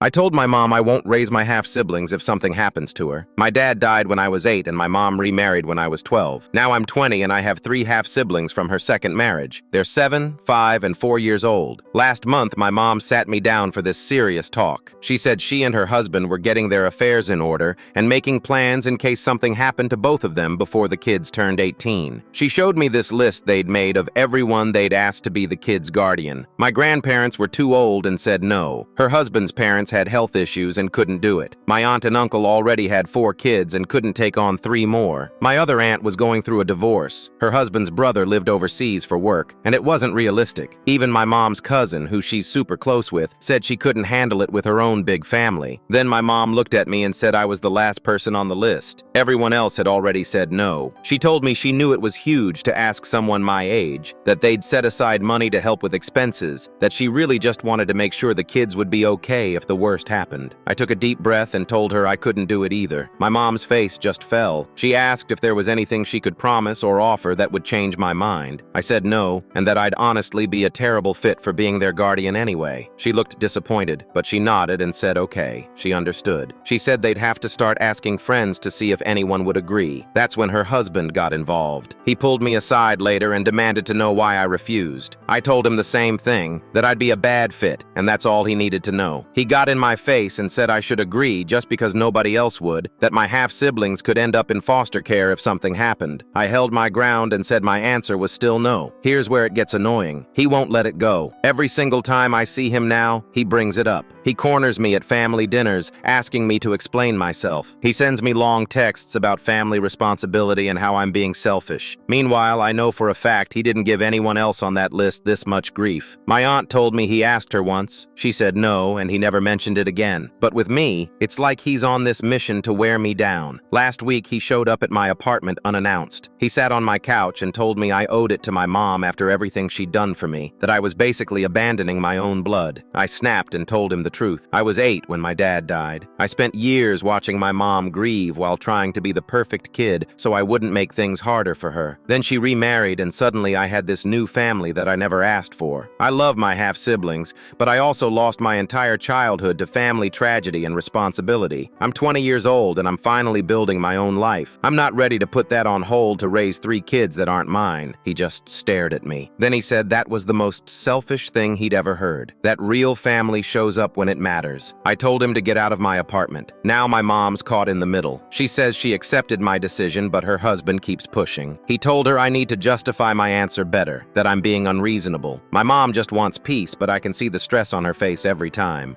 I told my mom I won't raise my half-siblings if something happens to her. My dad died when I was 8 and my mom remarried when I was 12. Now I'm 20 and I have 3 half-siblings from her second marriage. They're 7, 5, and 4 years old. Last month, my mom sat me down for this serious talk. She said she and her husband were getting their affairs in order and making plans in case something happened to both of them before the kids turned 18. She showed me this list they'd made of everyone they'd asked to be the kids' guardian. My grandparents were too old and said no. Her husband's parents had health issues and couldn't do it. My aunt and uncle already had 4 kids and couldn't take on 3 more. My other aunt was going through a divorce. Her husband's brother lived overseas for work, and it wasn't realistic. Even my mom's cousin, who she's super close with, said she couldn't handle it with her own big family. Then my mom looked at me and said I was the last person on the list. Everyone else had already said no. She told me she knew it was huge to ask someone my age, that they'd set aside money to help with expenses, that she really just wanted to make sure the kids would be okay if the worst happened. I took a deep breath and told her I couldn't do it either. My mom's face just fell. She asked if there was anything she could promise or offer that would change my mind. I said no, and that I'd honestly be a terrible fit for being their guardian anyway. She looked disappointed, but she nodded and said okay. She understood. She said they'd have to start asking friends to see if anyone would agree. That's when her husband got involved. He pulled me aside later and demanded to know why I refused. I told him the same thing, that I'd be a bad fit, and that's all he needed to know. He got in my face and said I should agree just because nobody else would, that my half-siblings could end up in foster care if something happened. I held my ground and said my answer was still no. Here's where it gets annoying. He won't let it go. Every single time I see him now, he brings it up. He corners me at family dinners, asking me to explain myself. He sends me long texts about family responsibility and how I'm being selfish. Meanwhile, I know for a fact he didn't give anyone else on that list this much grief. My aunt told me he asked her once. She said no, and he never mentioned it again. But with me, it's like he's on this mission to wear me down. Last week, he showed up at my apartment unannounced. He sat on my couch and told me I owed it to my mom after everything she'd done for me, that I was basically abandoning my own blood. I snapped and told him the truth. I was 8 when my dad died. I spent years watching my mom grieve while trying to be the perfect kid so I wouldn't make things harder for her. Then she remarried and suddenly I had this new family that I never asked for. I love my half-siblings, but I also lost my entire childhood to family tragedy and responsibility. I'm 20 years old and I'm finally building my own life. I'm not ready to put that on hold to raise 3 kids that aren't mine. He just stared at me. Then he said that was the most selfish thing he'd ever heard. That real family shows up when it matters. I told him to get out of my apartment. Now my mom's caught in the middle. She says she accepted my decision, but her husband keeps pushing. He told her I need to justify my answer better, that I'm being unreasonable. My mom just wants peace, but I can see the stress on her face every time.